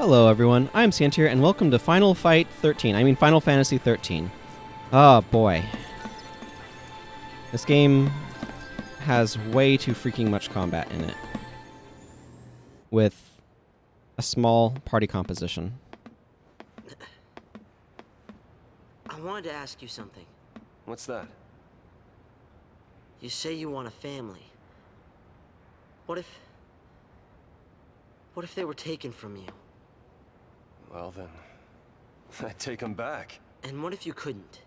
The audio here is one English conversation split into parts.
Hello everyone, I'm Sientir, and welcome to Final Fantasy XIII. Oh boy. This game has way too freaking much combat in it. With a small party composition. I wanted to ask you something. What's that? You say you want a family. What if they were taken from you? Well then, I'd take them back. And what if you couldn't?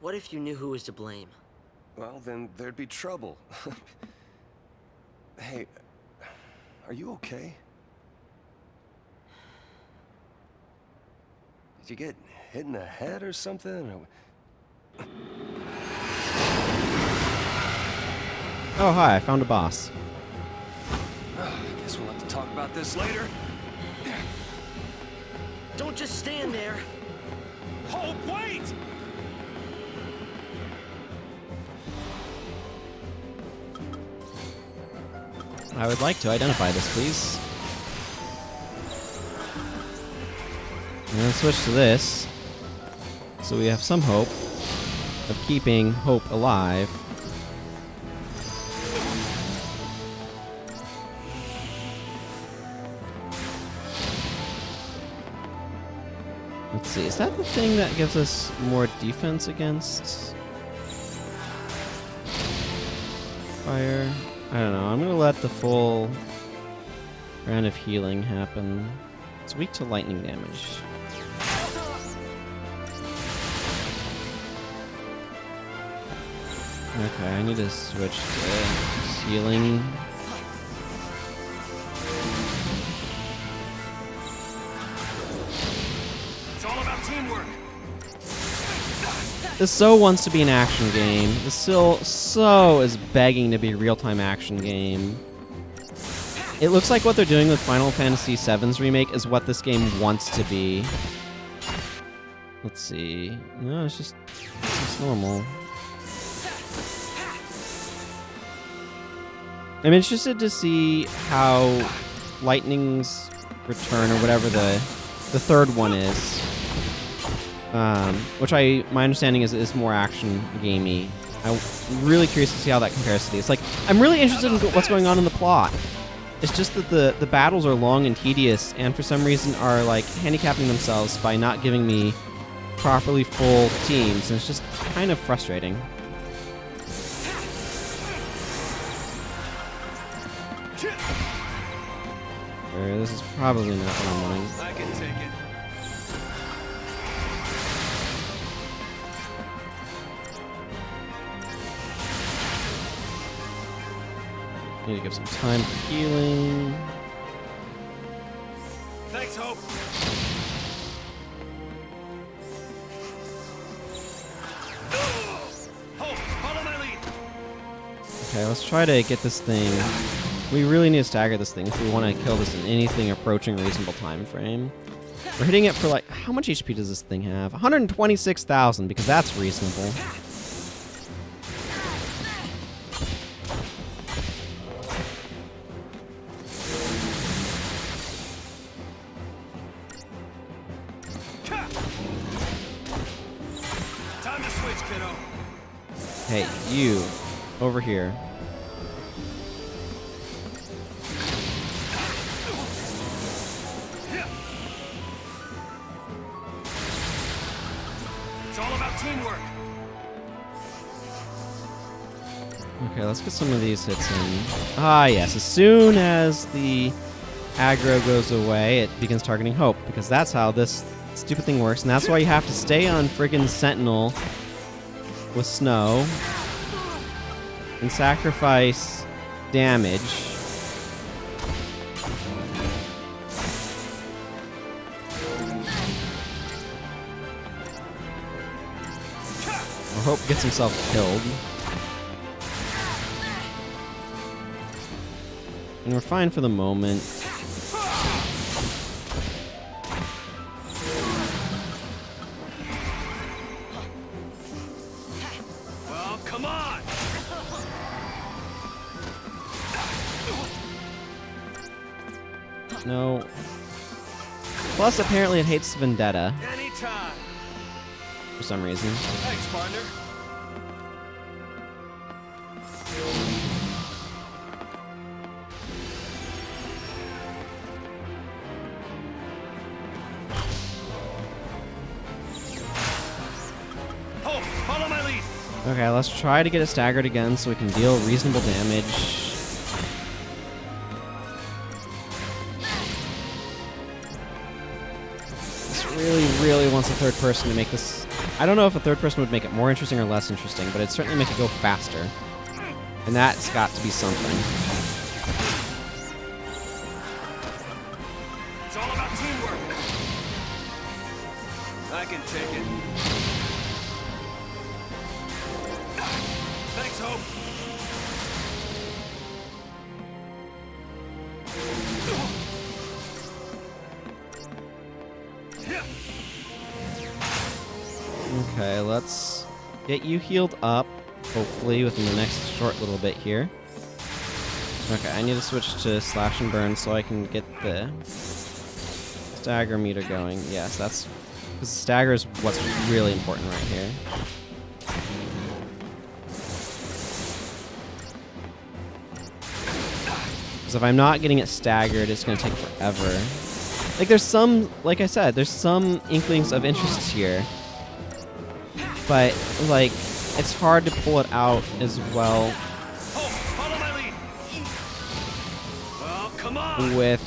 What if you knew who was to blame? Well then, there'd be trouble. Hey, are you okay? Did you get hit in the head or something? Oh hi, I found a boss. Guess we'll have to talk about this later. Don't just stand there! Oh, wait! I would like to identify this, please. I'm gonna switch to this, so we have some hope of keeping hope alive. Let's see, is that the thing that gives us more defense against fire? I don't know, I'm gonna let the full round of healing happen. It's weak to lightning damage. Okay, I need to switch to healing. This so wants to be an action game. This so is begging to be a real-time action game. It looks like what they're doing with Final Fantasy VII's remake is what this game wants to be. Let's see. No, it's just normal. I'm interested to see how Lightning's Return, or whatever the third one is. Which my understanding is more action gamey. I'm really curious to see how that compares to these. Like, I'm really interested in what's going on in the plot. It's just that the battles are long and tedious, and for some reason are like handicapping themselves by not giving me properly full teams, and it's just kind of frustrating. This is probably not what I'm wanting. I can take it. Need to give some time for healing. Thanks, Hope. Hope, follow my lead. Okay, let's try to get this thing. We really need to stagger this thing if we want to kill this in anything approaching reasonable time frame. We're hitting it for like, how much HP does this thing have? 126,000, because that's reasonable. Time to switch, kiddo. Hey, you, over here. It's all about teamwork. Okay, let's get some of these hits in. Ah, yes. As soon as the aggro goes away, it begins targeting Hope, because that's how this stupid thing works, and that's why you have to stay on friggin' Sentinel with Snow and sacrifice damage. Or Hope gets himself killed. And we're fine for the moment. Well, come on. No. Plus, apparently it hates vendetta Anytime. for some reason. Thanks, partner. Oh, follow my lead. Okay, let's try to get it staggered again so we can deal reasonable damage. Really wants a third person to make this. I don't know if a third person would make it more interesting or less interesting, but it'd certainly make it go faster. And that's got to be something. It's all about teamwork. I can take it. Thanks, Hope. Okay, let's get you healed up, hopefully within the next short little bit here. Okay, I need to switch to slash and burn so I can get the stagger meter going. Yes, that's because stagger is what's really important right here. Because if I'm not getting it staggered, it's going to take forever. Like, there's some, like I said, there's some inklings of interest here. But, like, it's hard to pull it out as well. Oh, follow my lead. Oh, come on. With,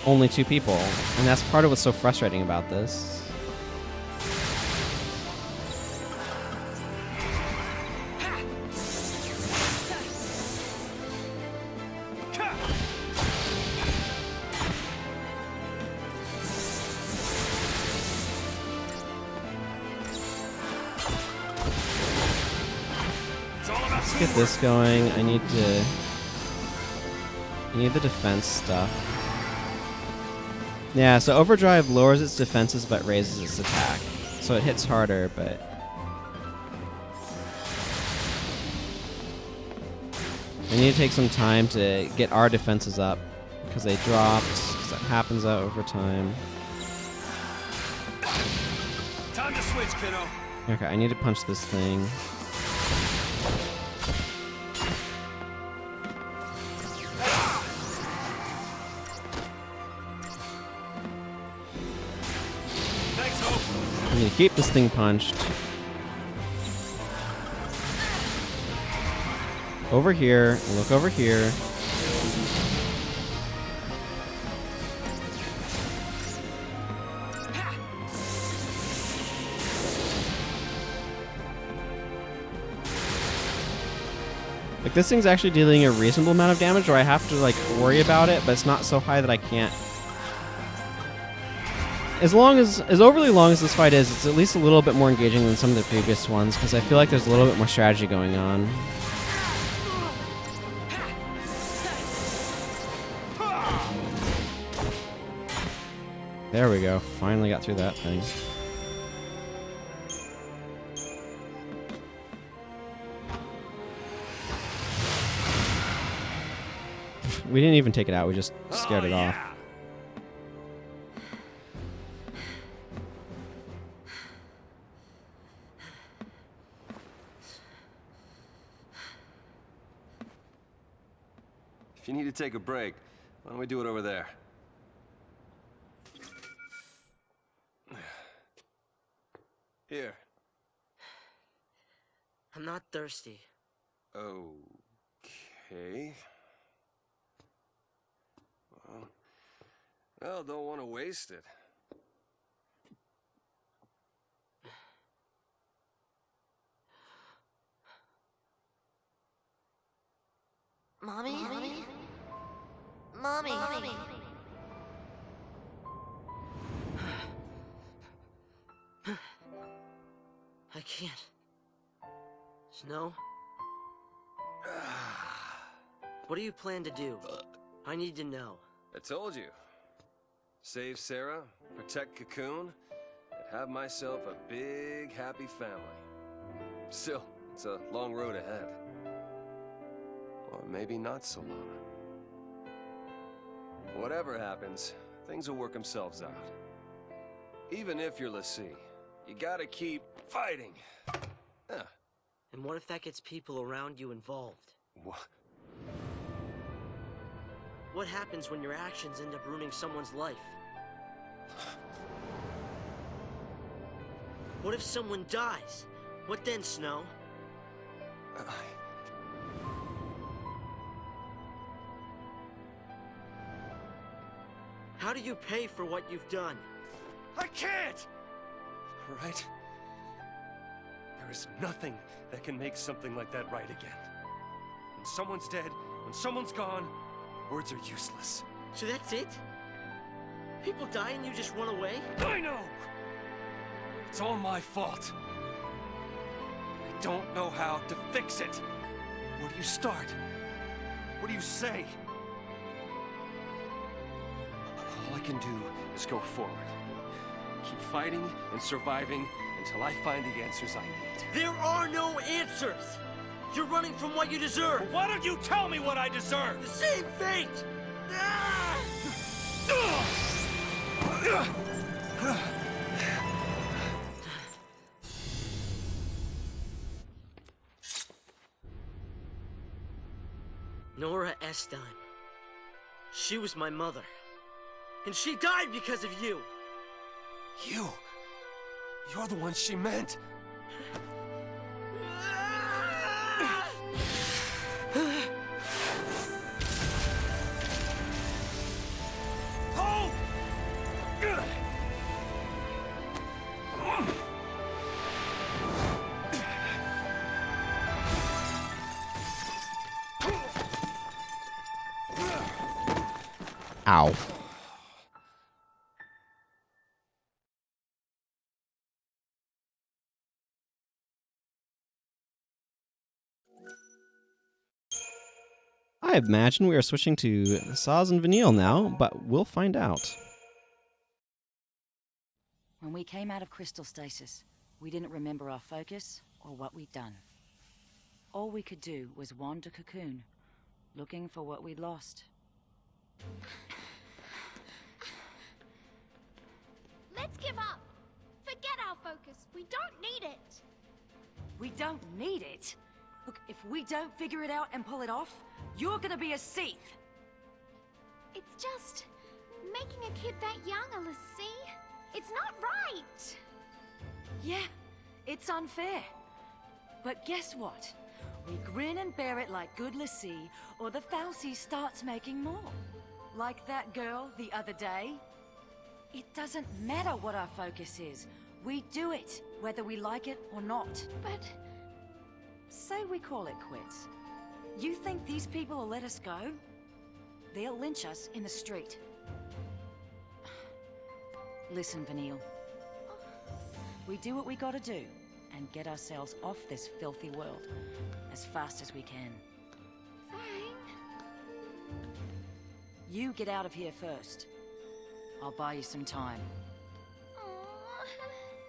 only 2 people. And that's part of what's so frustrating about this. Let's get this going. I need the defense stuff. Yeah, so Overdrive lowers its defenses but raises its attack. So it hits harder, but... I need to take some time to get our defenses up, because they dropped, because that happens over time. Time to switch, kiddo. Okay, I need to punch this thing. I need to keep this thing punched. Over here, look over here. Like, this thing's actually dealing a reasonable amount of damage, or I have to, like, worry about it, but it's not so high that I can't. As overly long as this fight is, it's at least a little bit more engaging than some of the previous ones, because I feel like there's a little bit more strategy going on. There we go. Finally got through that thing. We didn't even take it out, we just scared it off. If you need to take a break, why don't we do it over there? Here. I'm not thirsty. Okay. Well, don't want to waste it. Mommy? Mommy? I can't. Snow? What do you plan to do? I need to know. I told you. Save Sarah, protect Cocoon, and have myself a big, happy family. Still, it's a long road ahead. Or Or maybe not so long. Whatever happens, things will work themselves out. Even if you're l'Cie, you gotta keep fighting. Yeah. And what if that gets people around you involved? What? What happens when your actions end up ruining someone's life? What if someone dies? What then, Snow? How do you pay for what you've done? I can't! Right? There is nothing that can make something like that right again. When someone's dead, when someone's gone, words are useless. So that's it? People die and you just run away? I know! It's all my fault. I don't know how to fix it. Where do you start? What do you say? All I can do is go forward. Keep fighting and surviving until I find the answers I need. There are no answers! You're running from what you deserve! Well, why don't you tell me what I deserve? The same fate! Ah! Nora Estine. She was my mother. And she died because of you! You're the one she meant! Hope! Ow. I imagine we are switching to saws and vinyl now, but we'll find out. When we came out of crystal stasis, we didn't remember our focus or what we'd done. All we could do was wander cocoon, looking for what we'd lost. Let's give up. Forget our focus. We don't need it. We don't need it? Look, if we don't figure it out and pull it off, you're gonna be a thief. It's just making a kid that young, l'Cie. It's not right. Yeah, it's unfair. But guess what? We grin and bear it like good l'Cie, or the Falsey starts making more. Like that girl the other day. It doesn't matter what our focus is. We do it, whether we like it or not. But Say we call it quits. You think these people will let us go? They'll lynch us in the street. Listen, Vanille. We do what we gotta do, and get ourselves off this filthy world as fast as we can. Fang. You get out of here first. I'll buy you some time.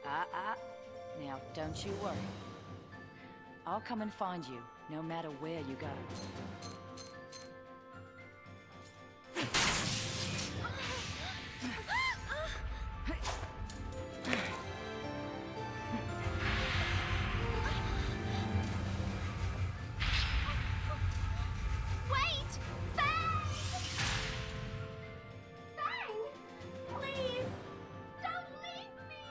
Aww. Now, don't you worry. I'll come and find you, no matter where you go. Wait! Fang! Fang! Please! Don't leave me!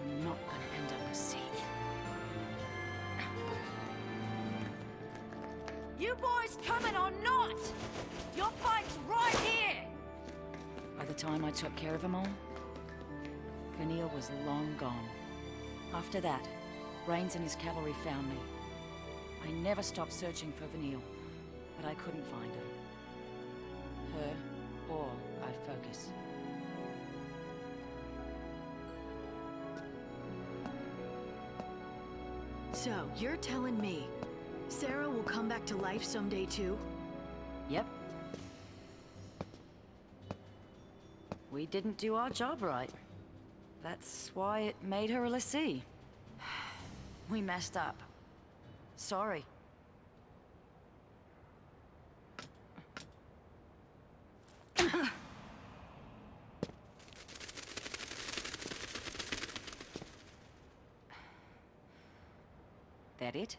You're not gonna end up a thief. You boys coming or not? Your fight's right here! By the time I took care of them all, Vanille was long gone. After that, Brains and his cavalry found me. I never stopped searching for Vanille, but I couldn't find her. Her or our focus. So, you're telling me Sarah will come back to life someday too? Yep. We didn't do our job right. That's why it made her a l'Cie. We messed up. Sorry. that it?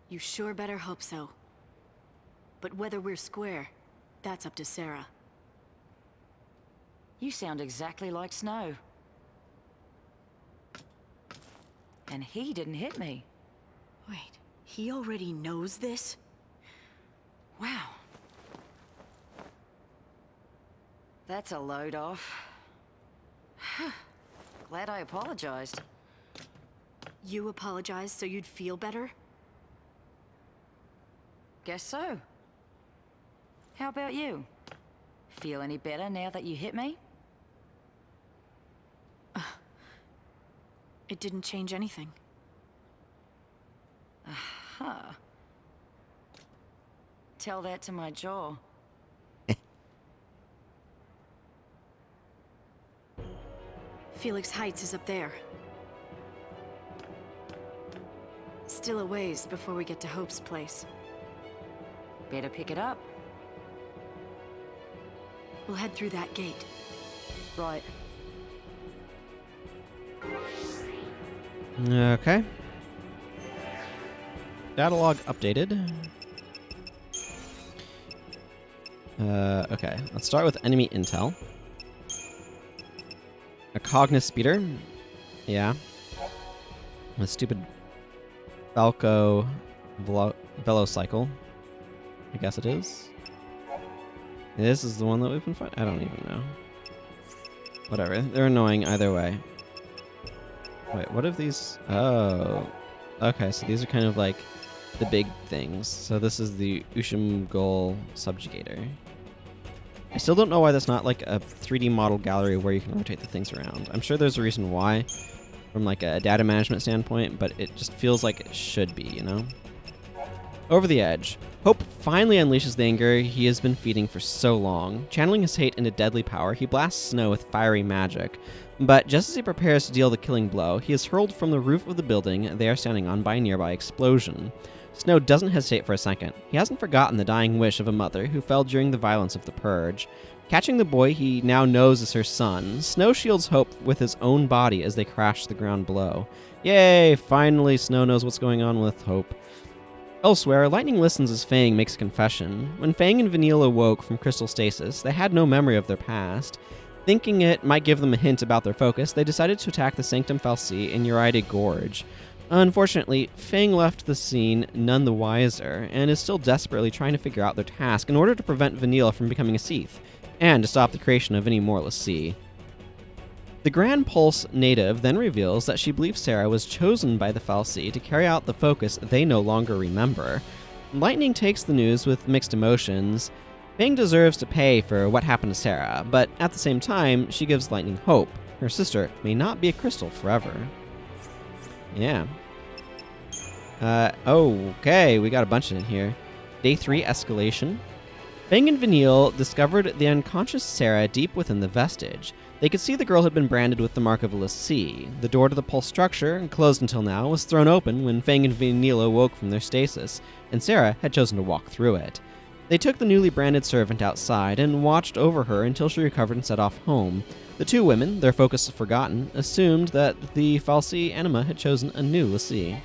You sure better hope so. But whether we're square, that's up to Sarah. You sound exactly like Snow. And he didn't hit me. Wait, he already knows this? Wow. That's a load off. Glad I apologized. You apologized so you'd feel better? Guess so. How about you? Feel any better now that you hit me? It didn't change anything. Huh. Tell that to my jaw. Felix Heights is up there. Still a ways before we get to Hope's place. Better pick it up. We'll head through that gate. Right. Okay. Data log updated. Okay, let's start with enemy intel. A Cognis speeder. Yeah. A stupid Falco Velocycle. I guess it is. This is the one that we've been fighting. I don't even know. Whatever. They're annoying either way. Wait, what if these... Oh. Okay, so these are kind of like the big things. So this is the Ushimgol Subjugator. I still don't know why that's not like a 3D model gallery where you can rotate the things around. I'm sure there's a reason why from like a data management standpoint, but it just feels like it should be, you know? Over the edge. Hope finally unleashes the anger he has been feeding for so long. Channeling his hate into deadly power, he blasts Snow with fiery magic. But just as he prepares to deal the killing blow, he is hurled from the roof of the building they are standing on by a nearby explosion. Snow doesn't hesitate for a second. He hasn't forgotten the dying wish of a mother who fell during the violence of the Purge. Catching the boy he now knows is her son, Snow shields Hope with his own body as they crash to the ground below. Yay! Finally, Snow knows what's going on with Hope. Elsewhere, Lightning listens as Fang makes a confession. When Fang and Vanille awoke from crystal stasis, they had no memory of their past. Thinking it might give them a hint about their focus, they decided to attack the Sanctum Falsi in unedited Gorge. Unfortunately, Fang left the scene none the wiser, and is still desperately trying to figure out their task in order to prevent Vanille from becoming a Seath, and to stop the creation of any more l'Cie. The Grand Pulse native then reveals that she believes Sarah was chosen by the Falsi to carry out the focus they no longer remember. Lightning takes the news with mixed emotions. Fang deserves to pay for what happened to Sarah, but at the same time, she gives Lightning hope. Her sister may not be a crystal forever. Yeah. Okay, we got a bunch in here. Day 3 escalation. Fang and Vanille discovered the unconscious Sarah deep within the vestige. They could see the girl had been branded with the mark of l'Cie. The door to the pulse structure, closed until now, was thrown open when Fang and Vanille awoke from their stasis, and Sarah had chosen to walk through it. They took the newly branded servant outside and watched over her until she recovered and set off home. The two women, their focus forgotten, assumed that the Falsi anima had chosen a new l'Cie.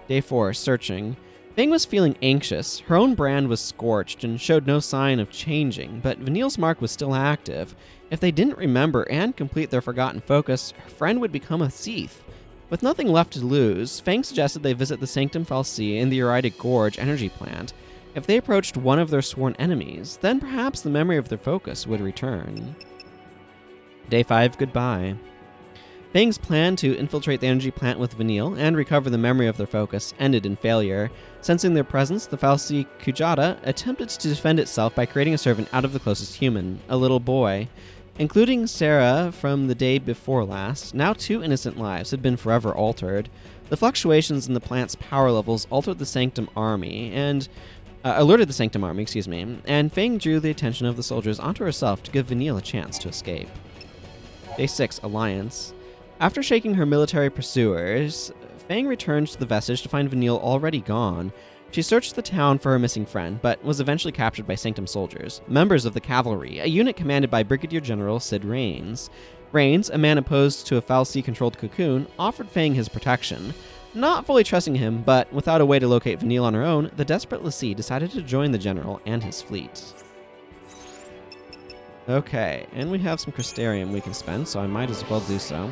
Day 4, searching. Fang was feeling anxious. Her own brand was scorched and showed no sign of changing, but Vanille's mark was still active. If they didn't remember and complete their forgotten focus, her friend would become a Seath. With nothing left to lose, Fang suggested they visit the Sanctum Falsi in the unedited Gorge energy plant. If they approached one of their sworn enemies, then perhaps the memory of their focus would return. Day 5, goodbye. Fang's plan to infiltrate the energy plant with Vanille and recover the memory of their focus ended in failure. Sensing their presence, the Falsi Kujata attempted to defend itself by creating a servant out of the closest human, a little boy. Including Sarah from the day before last, now 2 innocent lives had been forever altered. The fluctuations in the plant's power levels altered the Sanctum Army, and alerted the Sanctum Army, and Fang drew the attention of the soldiers onto herself to give Vanille a chance to escape. Day 6, Alliance. After shaking her military pursuers, Fang returned to the vestige to find Vanille already gone. She searched the town for her missing friend, but was eventually captured by Sanctum soldiers, members of the cavalry, a unit commanded by Brigadier General Sid Raines. Rains, a man opposed to a Fal'Cie-controlled cocoon, offered Fang his protection. Not fully trusting him, but without a way to locate Vanille on her own, the desperate l'Cie decided to join the general and his fleet. Okay, and we have some Crystarium we can spend, so I might as well do so.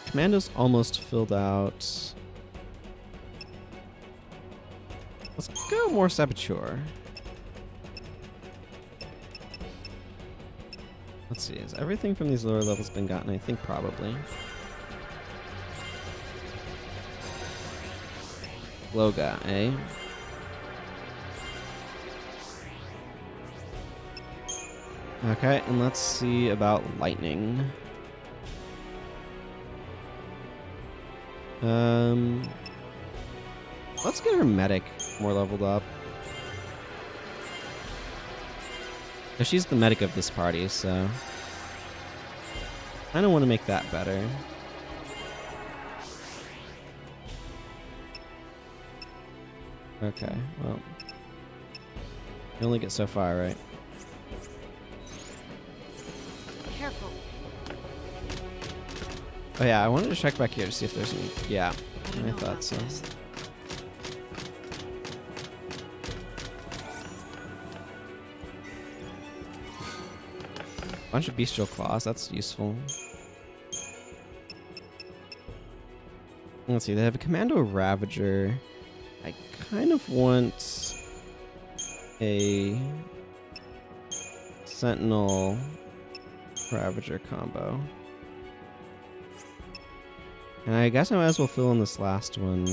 Commando's almost filled out. Let's go more Saboteur. Let's see, has everything from these lower levels been gotten? I think probably. Loga, eh? Okay, and let's see about lightning. Let's get her medic more leveled up. She's the medic of this party, so I don't want to make that better. Okay, well, you only get so far, right? Careful. Oh yeah, I wanted to check back here to see if there's any. Yeah, don't I know thought about so. this. Bunch of bestial claws, that's useful. Let's see, they have a commando ravager. I kind of want a sentinel ravager combo. And I guess I might as well fill in this last one.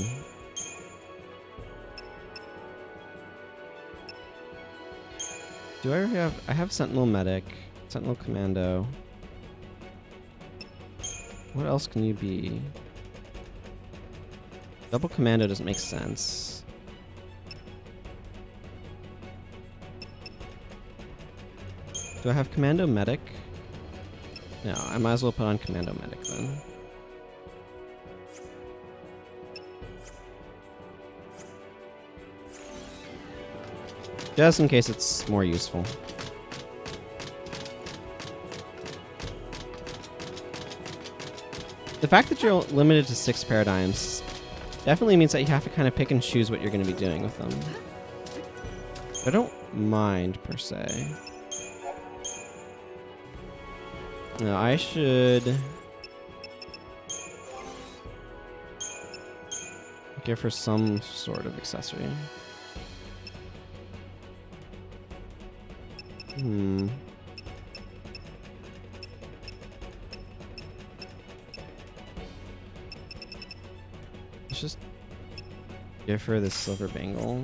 Do I already have... I have sentinel medic. Sentinel Commando. What else can you be? Double Commando doesn't make sense. Do I have Commando Medic? No, I might as well put on Commando Medic then. Just in case it's more useful. The fact that you're limited to 6 paradigms definitely means that you have to kind of pick and choose what you're going to be doing with them. I don't mind, per se. No, I should give her some sort of accessory. Let's just give her this silver bangle.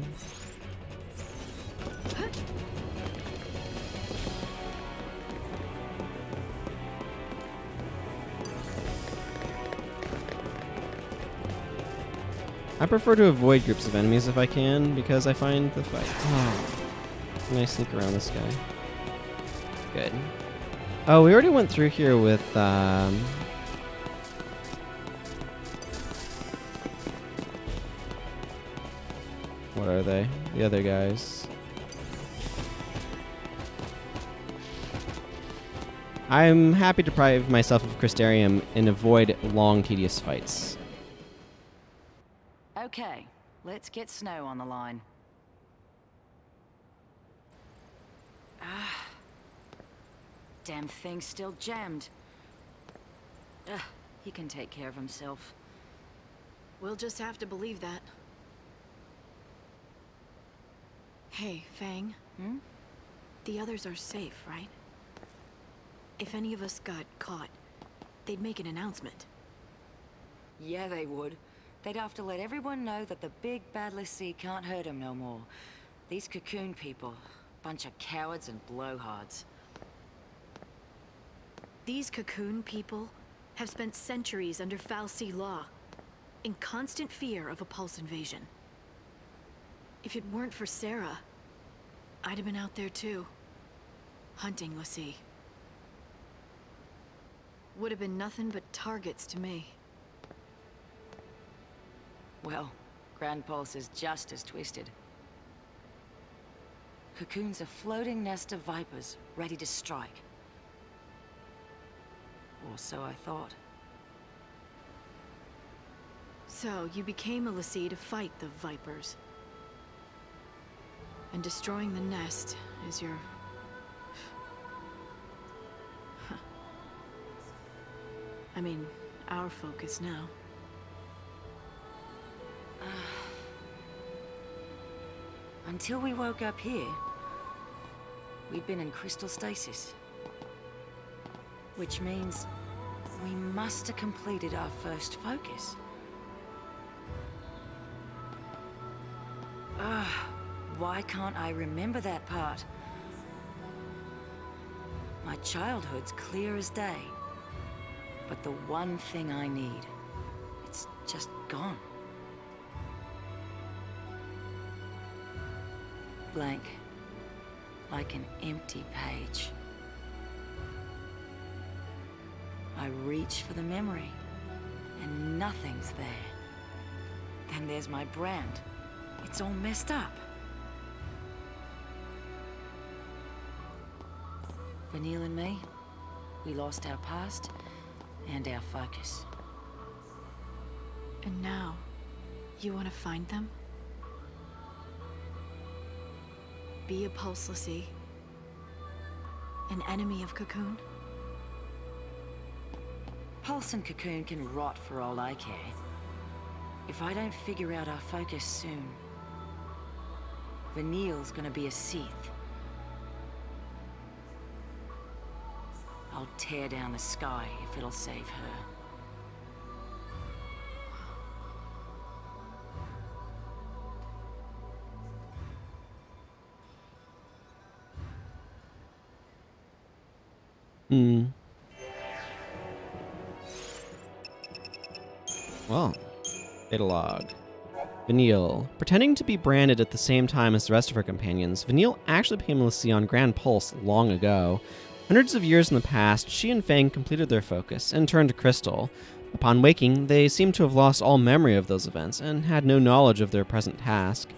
I prefer to avoid groups of enemies if I can, because I find the fight. Oh, can I sneak around this guy? Good. Oh, we already went through here with what are they? The other guys. I'm happy to deprive myself of Crystarium and avoid long, tedious fights. Okay, let's get Snow on the line. Ah, damn thing's still jammed. Ugh, he can take care of himself. We'll just have to believe that. Hey, Fang. Hmm? The others are safe, right? If any of us got caught, they'd make an announcement. Yeah, they would. They'd have to let everyone know that the big bad l'Cie can't hurt him no more. These cocoon people, bunch of cowards and blowhards. These cocoon people have spent centuries under Fal'Cie law, in constant fear of a Pulse invasion. If it weren't for Sarah, I'd have been out there too, hunting l'Cie. Would have been nothing but targets to me. Well, Grand Pulse is just as twisted. Cocoon's a floating nest of vipers, ready to strike. Or so I thought. So, you became a l'Cie to fight the Vipers. And destroying the nest is your... I mean, our focus now. Until we woke up here, we'd been in crystal stasis. Which means we must have completed our first focus. Why can't I remember that part? My childhood's clear as day. But the one thing I need, it's just gone. Blank. Like an empty page. I reach for the memory, and nothing's there. Then there's my brand. It's all messed up. Vanille and me, we lost our past and our focus. And now, you want to find them? Be a Pulse l'Cie? An enemy of Cocoon? Pulse and Cocoon can rot for all I care. If I don't figure out our focus soon, Vanille's gonna be a Sientir. I'll tear down the sky if it'll save her. Well, data log. Vanille. Pretending to be branded at the same time as the rest of her companions, Vanille actually became a l'Cie on Grand Pulse long ago. Hundreds of years in the past, she and Fang completed their focus and turned to Crystal. Upon waking, they seemed to have lost all memory of those events and had no knowledge of their present task.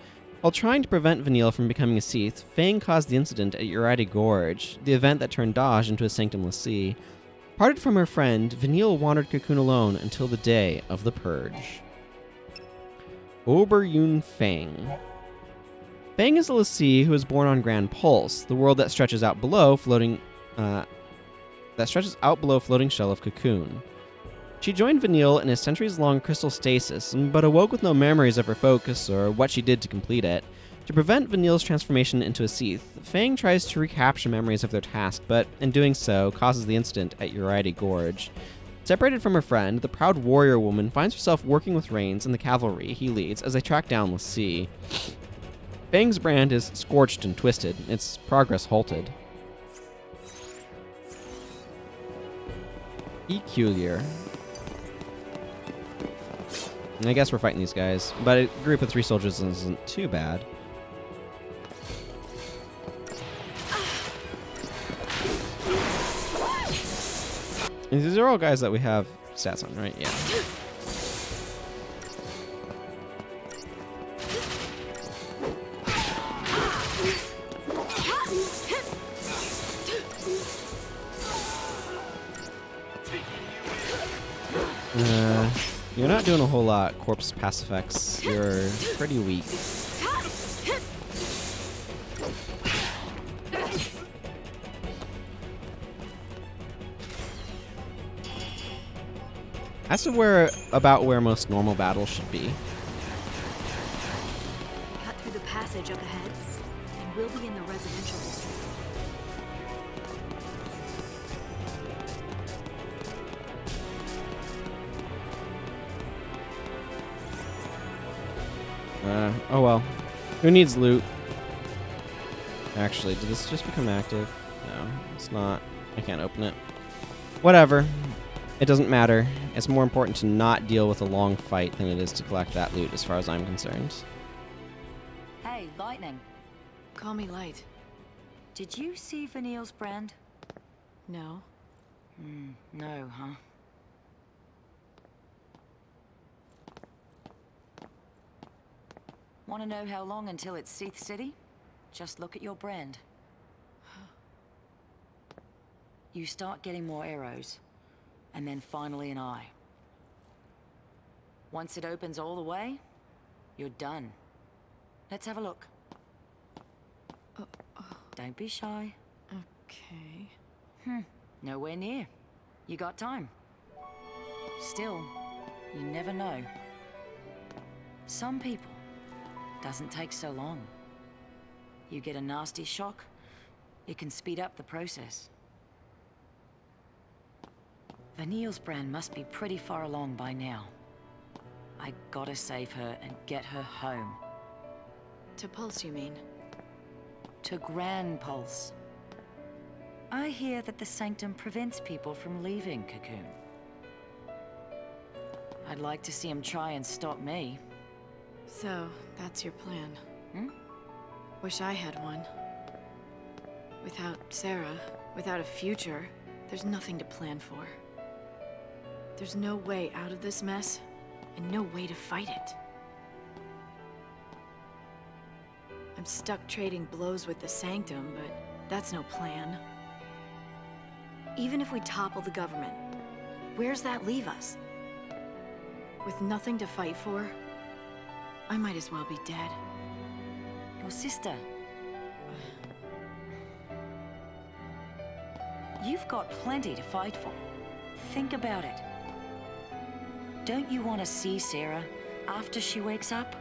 While trying to prevent Vanille from becoming a Sientir, Fang caused the incident at unedited Gorge, the event that turned Daj into a Sanctum l'Cie. Parted from her friend, Vanille wandered Cocoon alone until the day of the Purge. Ober-Yun Fang. Fang is a l'Cie who was born on Grand Pulse, the world that stretches out below floating shell of Cocoon. She joined Vanille in a centuries-long crystal stasis, but awoke with no memories of her focus or what she did to complete it. To prevent Vanille's transformation into a Sientir, Fang tries to recapture memories of their task, but in doing so, causes the incident at unedited Gorge. Separated from her friend, the proud warrior woman finds herself working with Rains and the cavalry he leads as they track down l'Cie. Fang's brand is scorched and twisted, its progress halted. Peculiar. I guess we're fighting these guys, but a group of 3 soldiers isn't too bad. And these are all guys that we have stats on, right? Yeah. You're not doing a whole lot, Corpse Pacifex. You're pretty weak. That's about where most normal battles should be. Cut through the passage up ahead, and we'll be in the residential district. Oh well. Who needs loot? Actually, did this just become active? No, it's not. I can't open it. Whatever. It doesn't matter. It's more important to not deal with a long fight than it is to collect that loot, as far as I'm concerned. Hey, Lightning. Call me Light. Did you see Vanille's brand? No. No, huh? Want to know how long until it's Sientir City? Just look at your brand. You start getting more arrows, and then finally an eye. Once it opens all the way, you're done. Let's have a look. Don't be shy. Okay. Nowhere near. You got time. Still, you never know. Some people, doesn't take so long. You get a nasty shock, it can speed up the process. Vanille's brand must be pretty far along by now. I gotta save her and get her home. To Pulse, you mean? To Grand Pulse. I hear that the Sanctum prevents people from leaving Cocoon. I'd like to see him try and stop me. So, that's your plan. Wish I had one. Without Sarah, without a future, there's nothing to plan for. There's no way out of this mess, and no way to fight it. I'm stuck trading blows with the Sanctum, but that's no plan. Even if we topple the government, where's that leave us? With nothing to fight for, I might as well be dead. Your sister. You've got plenty to fight for. Think about it. Don't you want to see Sarah after she wakes up?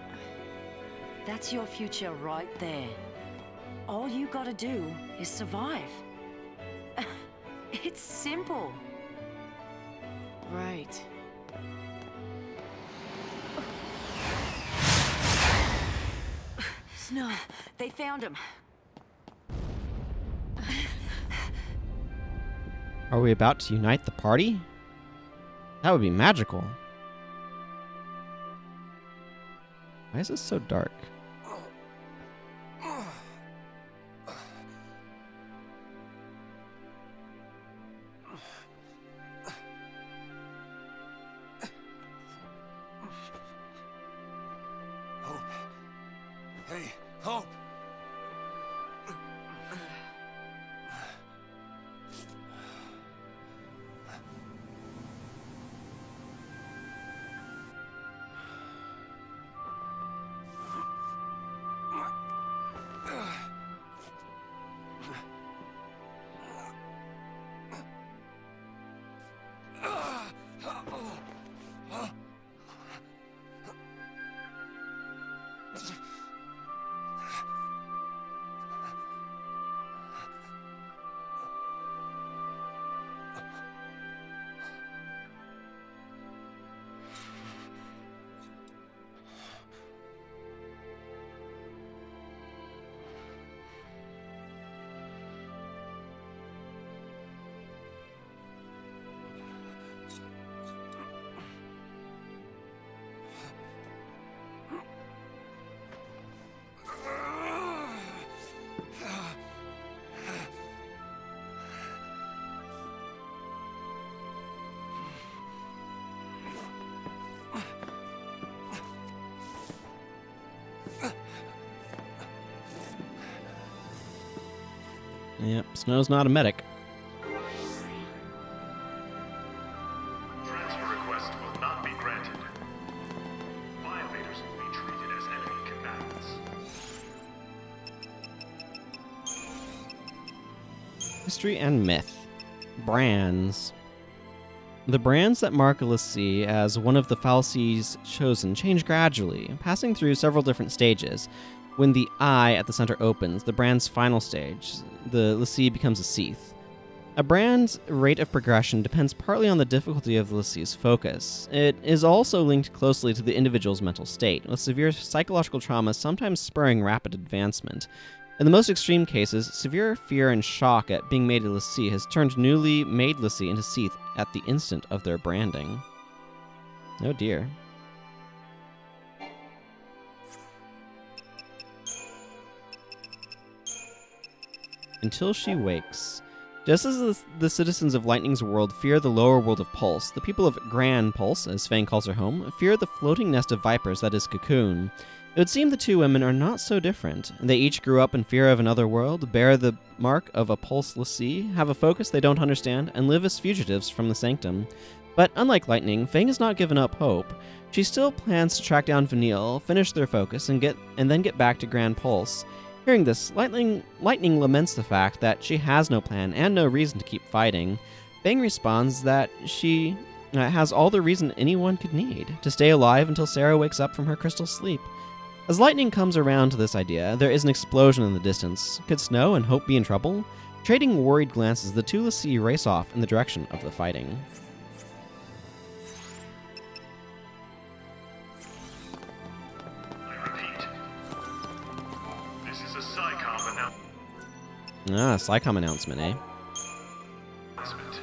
That's your future right there. All you gotta do is survive. It's simple. Right. Snow, they found him. Are we about to unite the party? That would be magical. Why is this so dark? Hope. Hey, Hope! Yep, Snow's not a medic. Transfer request will not be granted. Violators will be treated as enemy combatants. History and myth. Brands. The brands that mark a l'Cie as one of the fal'Cie's chosen change gradually, passing through several different stages. When the eye at the center opens, the brand's final stage, the l'Cie becomes a Cie'th. A brand's rate of progression depends partly on the difficulty of the l'Cie's focus. It is also linked closely to the individual's mental state, with severe psychological trauma sometimes spurring rapid advancement. In the most extreme cases, severe fear and shock at being made a l'Cie has turned newly made l'Cie into Cie'th at the instant of their branding. Oh dear. Until she wakes. Just as the citizens of Lightning's world fear the lower world of Pulse, the people of Grand Pulse, as Fang calls her home, fear the floating nest of vipers that is Cocoon. It would seem the two women are not so different. They each grew up in fear of another world, bear the mark of a pulseless sea, have a focus they don't understand, and live as fugitives from the sanctum. But unlike Lightning, Fang has not given up hope. She still plans to track down Vanille, finish their focus, and then get back to Grand Pulse. Hearing this, Lightning laments the fact that she has no plan and no reason to keep fighting. Fang responds that she has all the reason anyone could need, to stay alive until Sarah wakes up from her crystal sleep. As Lightning comes around to this idea, there is an explosion in the distance. Could Snow and Hope be in trouble? Trading worried glances, the two Lassie race off in the direction of the fighting. I repeat. This is a SciComm SciComm announcement, eh? announcement.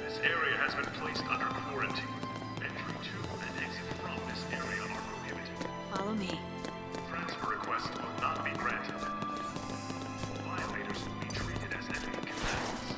This area has been placed under quarantine. Entry to and exit from this area are prohibited. Follow me. Transfer request will not be granted. Violators will be treated as enemy combatants.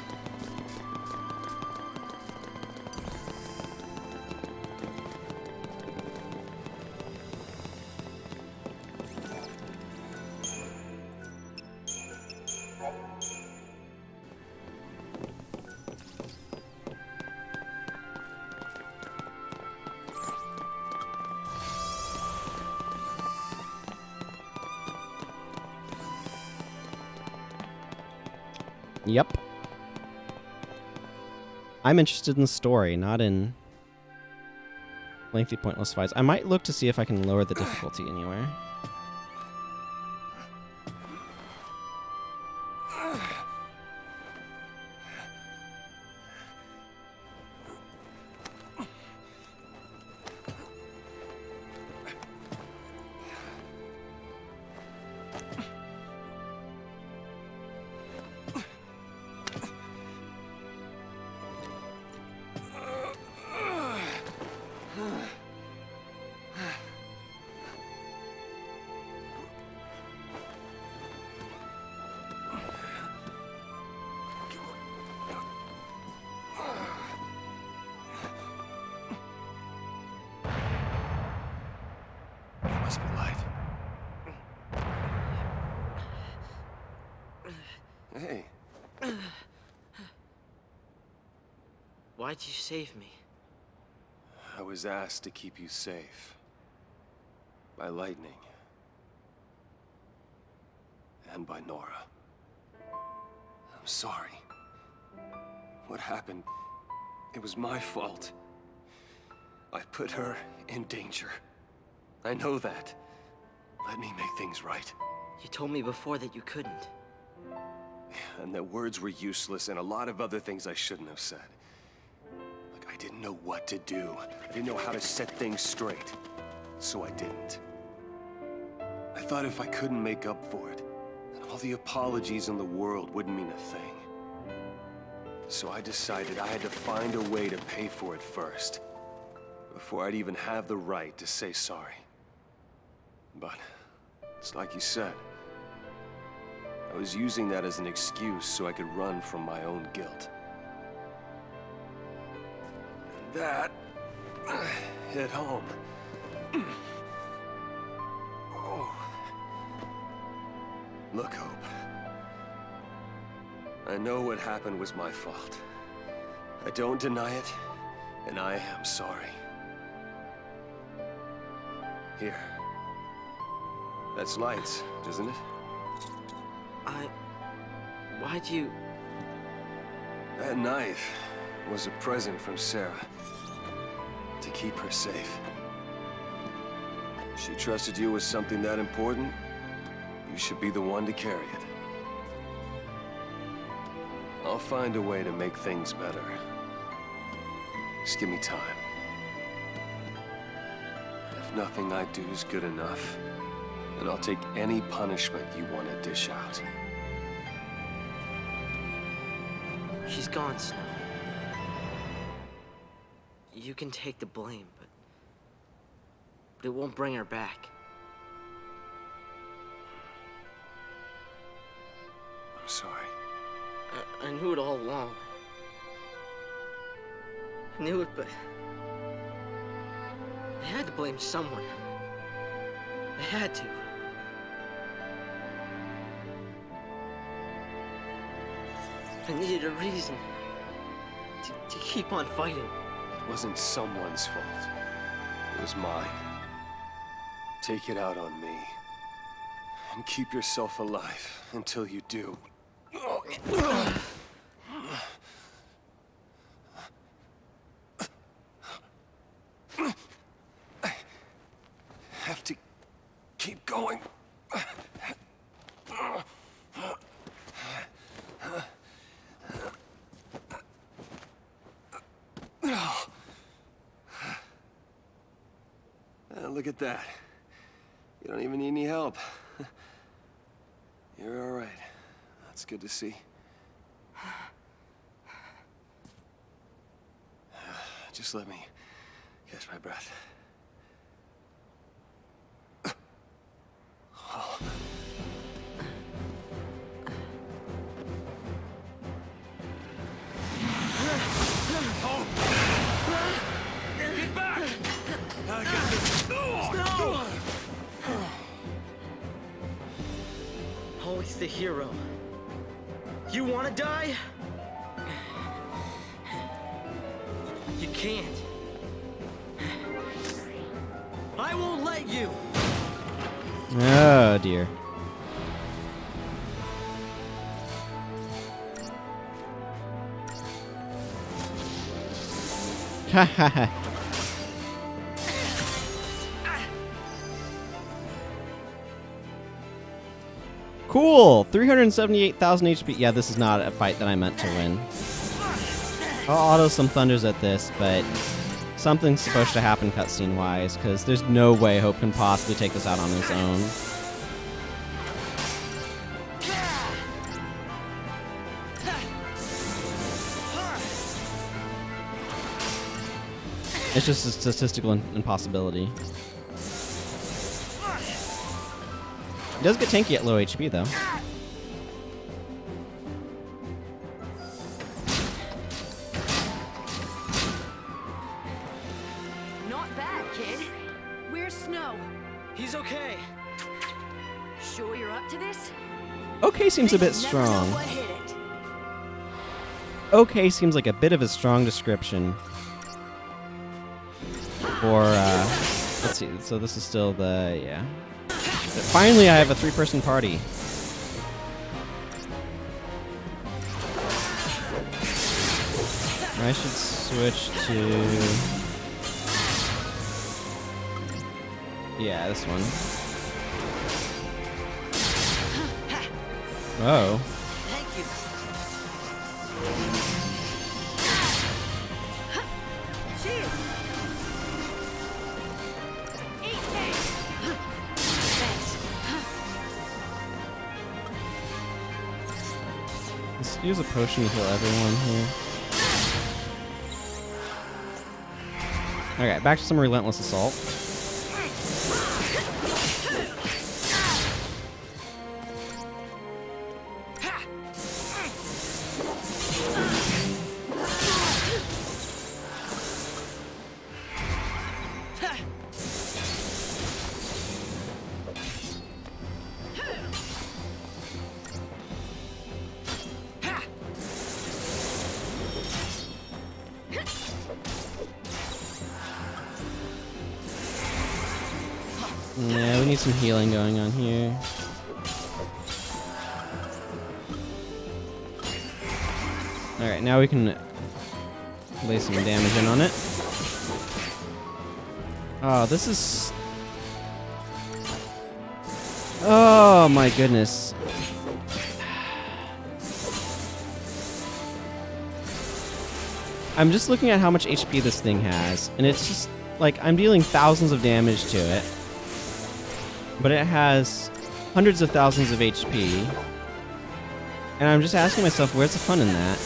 Yep. I'm interested in the story, not in lengthy, pointless fights. I might look to see if I can lower the difficulty anywhere. Must be light. Hey, Why'd you save me? I was asked to keep you safe. By Lightning. And by Nora. I'm sorry. What happened, it was my fault. I put her in danger. I know that. Let me make things right. You told me before that you couldn't. And that words were useless and a lot of other things I shouldn't have said. Like I didn't know what to do. I didn't know how to set things straight. So I didn't. I thought if I couldn't make up for it, then all the apologies in the world wouldn't mean a thing. So I decided I had to find a way to pay for it first, before I'd even have the right to say sorry. But it's like you said. I was using that as an excuse so I could run from my own guilt. And that hit home. Oh. Look, Hope. I know what happened was my fault. I don't deny it, and I am sorry. Here. That's lights, isn't it? Why'd you... That knife was a present from Sarah. To keep her safe. She trusted you with something that important. You should be the one to carry it. I'll find a way to make things better. Just give me time. If nothing I do is good enough, then I'll take any punishment you want to dish out. She's gone, Snow. You can take the blame, but it won't bring her back. I'm sorry. I knew it all along. I knew it, but I had to blame someone. I had to. I needed a reason to keep on fighting. It wasn't someone's fault. It was mine. Take it out on me. And keep yourself alive until you do. I have to keep going. Look at that. You don't even need any help. You're all right. That's good to see. Just let me catch my breath. Get back! I got this. No! Always the hero. You want to die? You can't. I won't let you. Oh dear. Ha ha ha. Cool! 378,000 HP. Yeah, this is not a fight that I meant to win. I'll auto some thunders at this, but something's supposed to happen cutscene-wise, because there's no way Hope can possibly take this out on his own. It's just a statistical impossibility. He does get tanky at low HP, though. Not bad, kid. Where's Snow? He's okay. Sure you're up to this? Okay seems a bit strong. Okay seems like a bit of a strong description. For, let's see, so this is still the, yeah. Finally, I have a 3-person party. I should switch to... Yeah, this one. Oh. Thank you. Let's use a potion to heal everyone here. Okay, back to some relentless assault. Yeah, we need some healing going on here. Alright, now we can lay some damage in on it. Oh, this is... Oh my goodness. I'm just looking at how much HP this thing has, and it's just like I'm dealing thousands of damage to it. But it has hundreds of thousands of HP. And I'm just asking myself, where's the fun in that?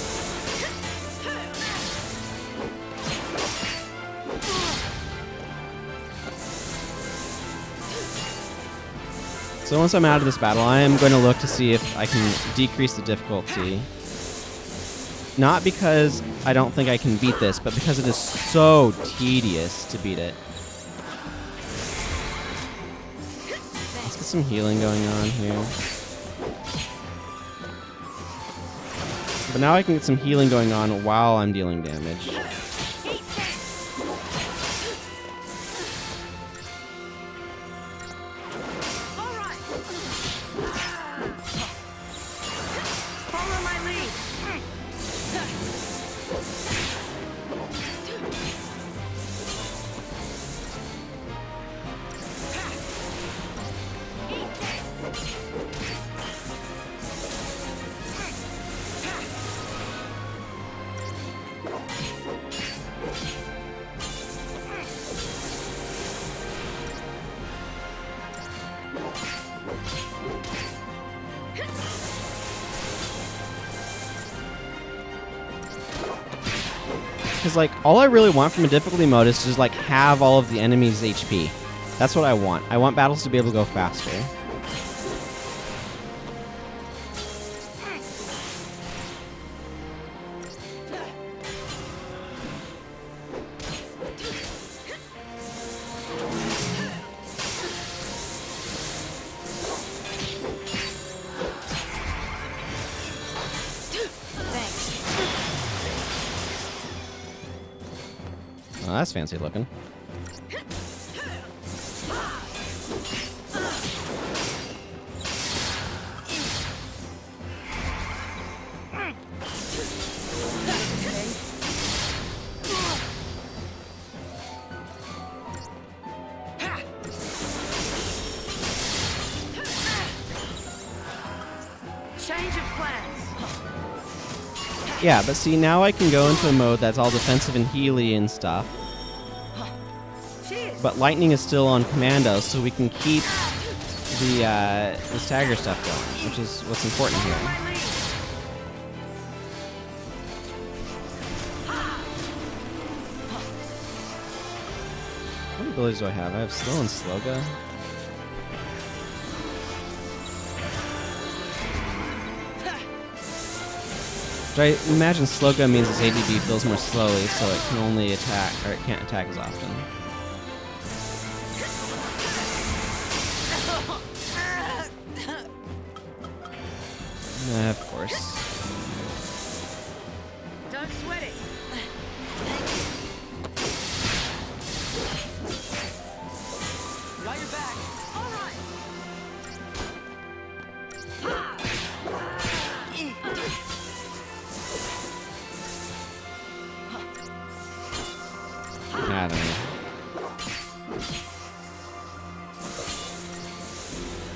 So once I'm out of this battle, I am going to look to see if I can decrease the difficulty. Not because I don't think I can beat this, but because it is so tedious to beat it. some healing going on here. But now I can get some healing going on while I'm dealing damage. Because, like, all I really want from a difficulty mode is to just, like, have all of the enemies' HP. That's what I want. I want battles to be able to go faster. Oh, that's fancy looking. Change of plans. Yeah, but see, now I can go into a mode that's all defensive and healy and stuff. But lightning is still on commando, so we can keep the stagger stuff going, which is what's important here. What abilities do I have? I have slow and sloga. But I imagine sloga means its ADB feels more slowly, so it can only attack, or it can't attack as often. Of course. Don't sweat it. Got your back. All right. I don't know.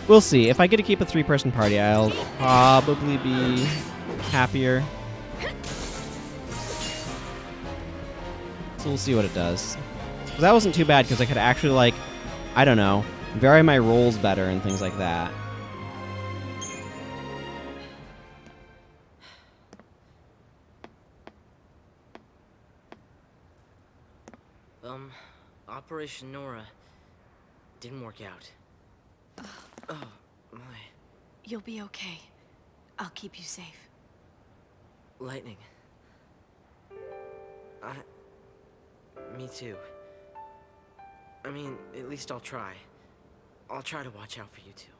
We'll see. If I get to keep a 3-person party, I'll probably be happier. So we'll see what it does. But that wasn't too bad because I could actually, like, I don't know, vary my rolls better and things like that. Operation Nora didn't work out. Oh, my. You'll be okay. I'll keep you safe. Lightning. Me too. I mean, at least I'll try. I'll try to watch out for you two.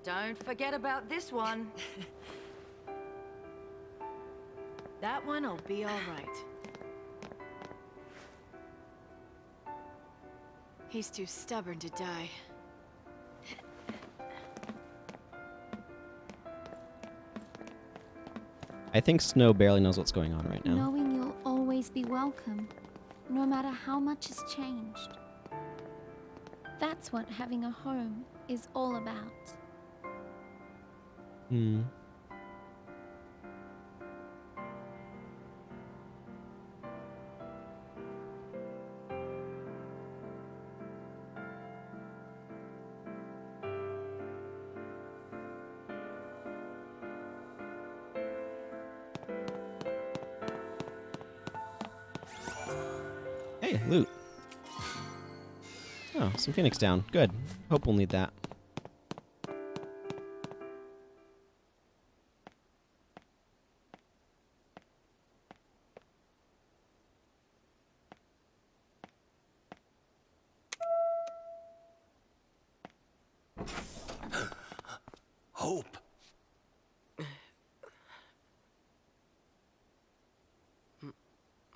Don't forget about this one. That one'll be all right. He's too stubborn to die. I think Snow barely knows what's going on right now. Knowing you'll always be welcome, no matter how much has changed. That's what having a home is all about. Hmm. Hey, loot. Oh, some Phoenix down. Good. Hope we'll need that.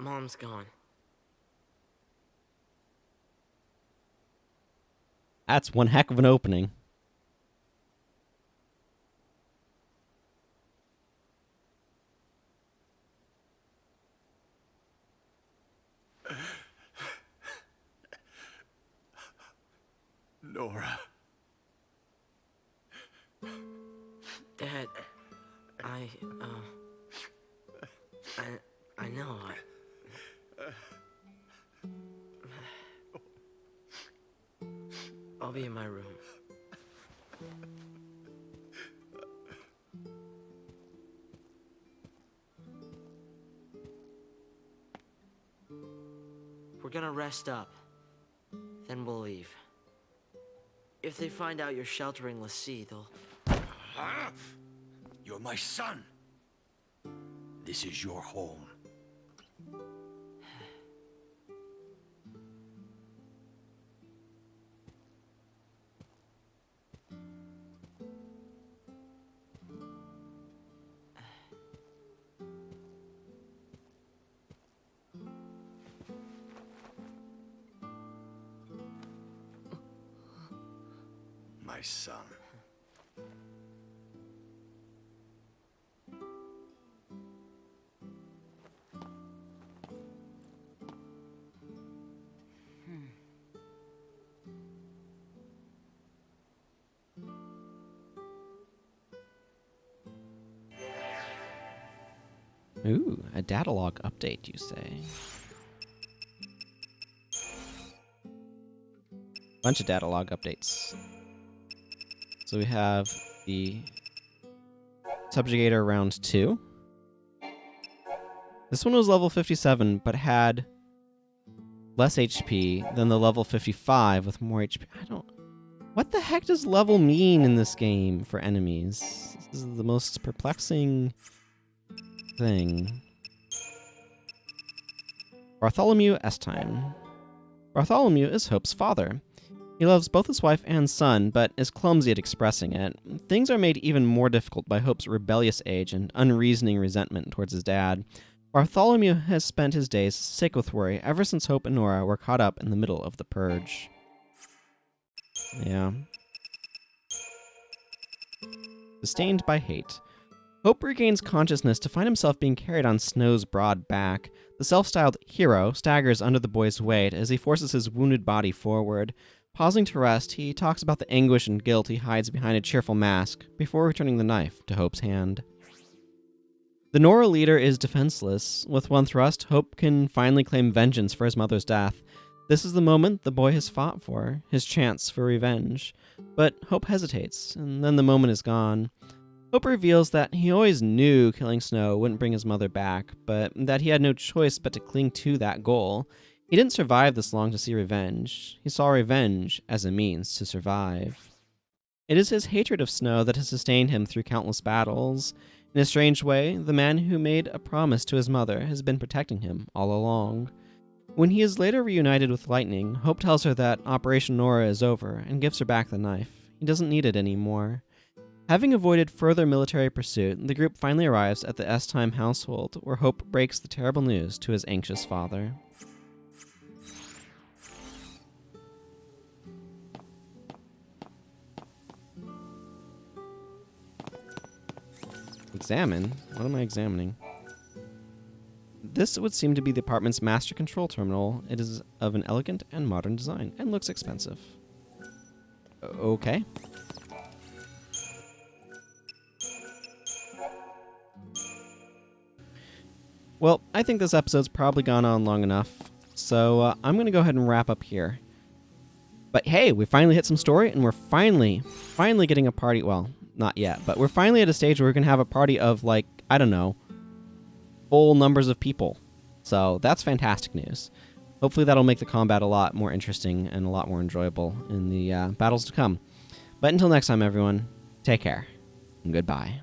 Mom's gone. That's one heck of an opening. Nora. Dad, I know. I'll be in my room. We're gonna rest up. Then we'll leave. If they find out you're sheltering Lassie, they'll... Huh? You're my son. This is your home. My son. Ooh, a data log update, you say? Bunch of data log updates. So we have the Subjugator round 2. This one was level 57, but had less HP than the level 55 with more HP. What the heck does level mean in this game for enemies? This is the most perplexing thing. Bartholomew Estime. Bartholomew is Hope's father. He loves both his wife and son, but is clumsy at expressing it. Things are made even more difficult by Hope's rebellious age and unreasoning resentment towards his dad. Bartholomew has spent his days sick with worry ever since Hope and Nora were caught up in the middle of the purge. Yeah. Sustained by hate. Hope regains consciousness to find himself being carried on Snow's broad back. The self-styled hero staggers under the boy's weight as he forces his wounded body forward. Pausing to rest, he talks about the anguish and guilt he hides behind a cheerful mask before returning the knife to Hope's hand. The Nora leader is defenseless. With one thrust, Hope can finally claim vengeance for his mother's death. This is the moment the boy has fought for, his chance for revenge. But Hope hesitates, and then the moment is gone. Hope reveals that he always knew killing Snow wouldn't bring his mother back, but that he had no choice but to cling to that goal. He didn't survive this long to see revenge. He saw revenge as a means to survive. It is his hatred of Snow that has sustained him through countless battles. In a strange way, the man who made a promise to his mother has been protecting him all along. When he is later reunited with Lightning, Hope tells her that Operation Nora is over and gives her back the knife. He doesn't need it anymore. Having avoided further military pursuit, the group finally arrives at the Estime household, where Hope breaks the terrible news to his anxious father. Examine? What am I examining? This would seem to be the apartment's master control terminal. It is of an elegant and modern design, and looks expensive. Okay. Well, I think this episode's probably gone on long enough, so I'm going to go ahead and wrap up here. But hey, we finally hit some story, and we're finally getting a party. Well, not yet, but we're finally at a stage where we can have a party of, like, I don't know, full numbers of people. So that's fantastic news. Hopefully that'll make the combat a lot more interesting and a lot more enjoyable in the battles to come. But until next time, everyone, take care, and goodbye.